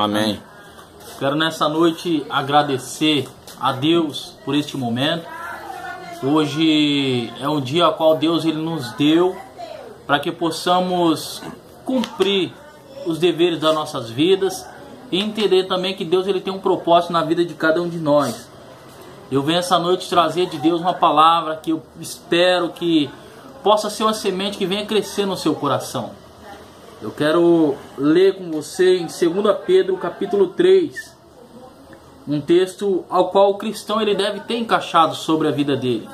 Amém. Quero nessa noite agradecer a Deus por este momento. Hoje é um dia ao qual Deus ele nos deu para que possamos cumprir os deveres das nossas vidas e entender também que Deus ele tem um propósito na vida de cada um de nós. Eu venho essa noite trazer de Deus uma palavra que eu espero que possa ser uma semente que venha crescer no seu coração. Eu quero ler com você em 2 Pedro capítulo 3, um texto ao qual o cristão ele deve ter encaixado sobre a vida dele.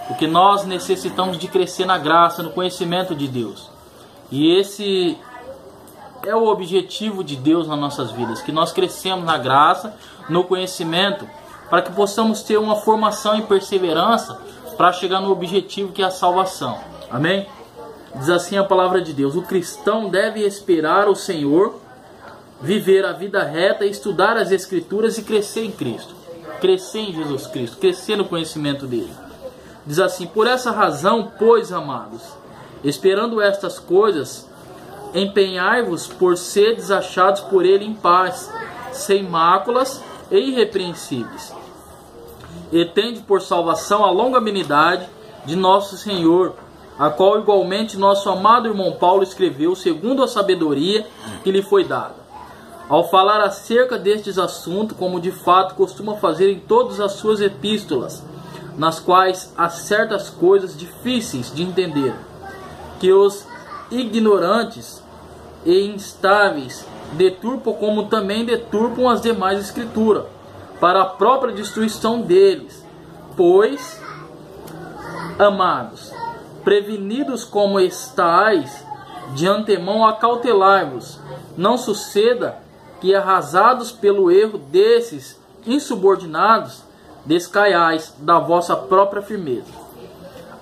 Porque nós necessitamos de crescer na graça, no conhecimento de Deus. E esse é o objetivo de Deus nas nossas vidas, que nós crescemos na graça, no conhecimento, para que possamos ter uma formação e perseverança para chegar no objetivo que é a salvação. Amém? Diz assim a palavra de Deus: o cristão deve esperar o Senhor, viver a vida reta, estudar as Escrituras e crescer em Cristo. Crescer em Jesus Cristo, crescer no conhecimento dele. Diz assim: por essa razão, pois, amados, esperando estas coisas, empenhai-vos por seres achados por ele em paz, sem máculas e irrepreensíveis. E tende por salvação a longanimidade de nosso Senhor, a qual igualmente nosso amado irmão Paulo escreveu, segundo a sabedoria que lhe foi dada, ao falar acerca destes assuntos, como de fato costuma fazer em todas as suas epístolas, nas quais há certas coisas difíceis de entender, que os ignorantes e instáveis deturpam, como também deturpam as demais escrituras, para a própria destruição deles. Pois, amados, prevenidos como estáis, de antemão acautelai-vos, não suceda que, arrasados pelo erro desses insubordinados, descaiais da vossa própria firmeza.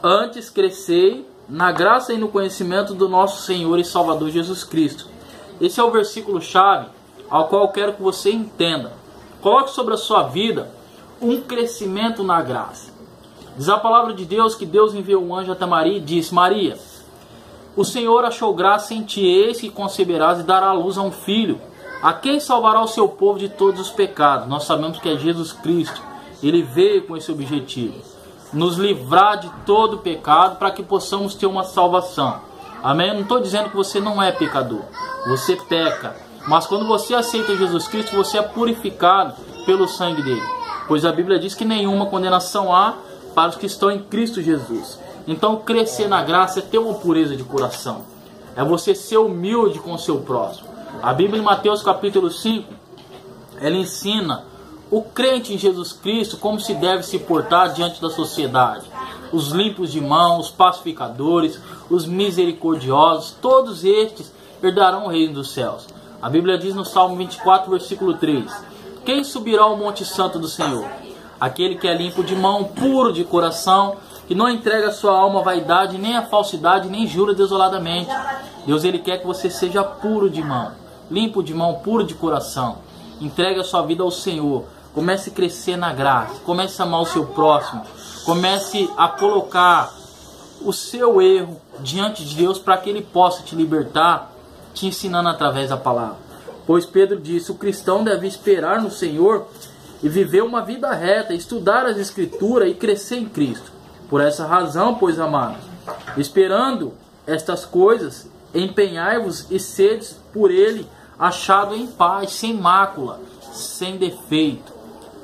Antes crescei na graça e no conhecimento do nosso Senhor e Salvador Jesus Cristo. Esse é o versículo chave ao qual eu quero que você entenda. Coloque sobre a sua vida um crescimento na graça. Diz a palavra de Deus que Deus enviou um anjo até Maria e disse: Maria, o Senhor achou graça em ti, eis que conceberás e dará à luz a um filho, a quem salvará o seu povo de todos os pecados. Nós sabemos que é Jesus Cristo. Ele veio com esse objetivo: nos livrar de todo pecado para que possamos ter uma salvação. Amém? Eu não estou dizendo que você não é pecador. Você peca. Mas quando você aceita Jesus Cristo, você é purificado pelo sangue dele. Pois a Bíblia diz que nenhuma condenação há para os que estão em Cristo Jesus. Então crescer na graça é ter uma pureza de coração. É você ser humilde com o seu próximo. A Bíblia em Mateus capítulo 5, ela ensina o crente em Jesus Cristo como se deve se portar diante da sociedade. Os limpos de mão, os pacificadores, os misericordiosos, todos estes herdarão o reino dos céus. A Bíblia diz no Salmo 24, versículo 3: quem subirá ao monte santo do Senhor? Aquele que é limpo de mão, puro de coração, que não entrega a sua alma à vaidade, nem à falsidade, nem jura desoladamente. Deus ele quer que você seja puro de mão, limpo de mão, puro de coração. Entregue a sua vida ao Senhor. Comece a crescer na graça. Comece a amar o seu próximo. Comece a colocar o seu erro diante de Deus para que Ele possa te libertar, te ensinando através da palavra. Pois Pedro disse: o cristão deve esperar no Senhor e viver uma vida reta, estudar as Escrituras e crescer em Cristo. Por essa razão, pois, amados, esperando estas coisas, empenhai-vos e sedes por Ele achado em paz, sem mácula, sem defeito.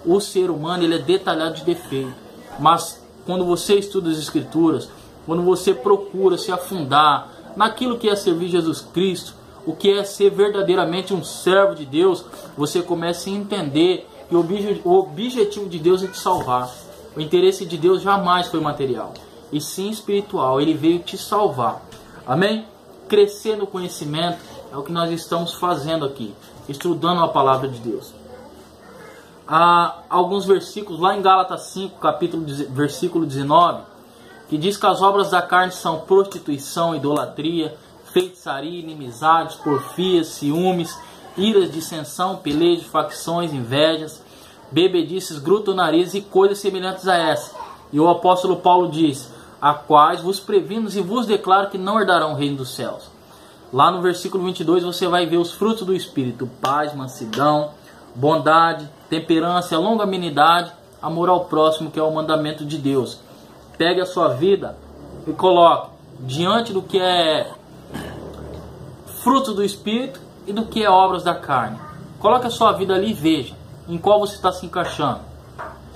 O ser humano ele é detalhado de defeito, mas quando você estuda as Escrituras, quando você procura se afundar naquilo que é servir Jesus Cristo, o que é ser verdadeiramente um servo de Deus, você começa a entender que o objetivo de Deus é te salvar. O interesse de Deus jamais foi material, e sim espiritual. Ele veio te salvar. Amém? Crescer no conhecimento é o que nós estamos fazendo aqui, estudando a palavra de Deus. Há alguns versículos lá em Gálatas 5, versículo 19, que diz que as obras da carne são prostituição, idolatria, feitiçaria, inimizades, porfias, ciúmes, iras, dissensão, pelejas, facções, invejas, bebedices, glutonarias e coisas semelhantes a essa. E o apóstolo Paulo diz: a quais vos previno e vos declaro que não herdarão o reino dos céus. Lá no versículo 22 você vai ver os frutos do Espírito: paz, mansidão, bondade, temperança, longanimidade, amor ao próximo, que é o mandamento de Deus. Pegue a sua vida e coloque diante do que é frutos do Espírito e do que é obras da carne. Coloque a sua vida ali e veja em qual você está se encaixando.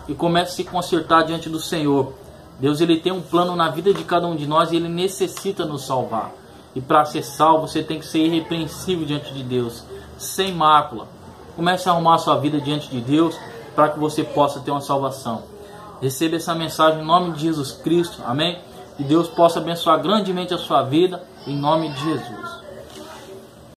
E comece a se consertar diante do Senhor. Deus, ele tem um plano na vida de cada um de nós e ele necessita nos salvar. E para ser salvo, você tem que ser irrepreensível diante de Deus, sem mácula. Comece a arrumar a sua vida diante de Deus para que você possa ter uma salvação. Receba essa mensagem em nome de Jesus Cristo. Amém? Que Deus possa abençoar grandemente a sua vida, em nome de Jesus.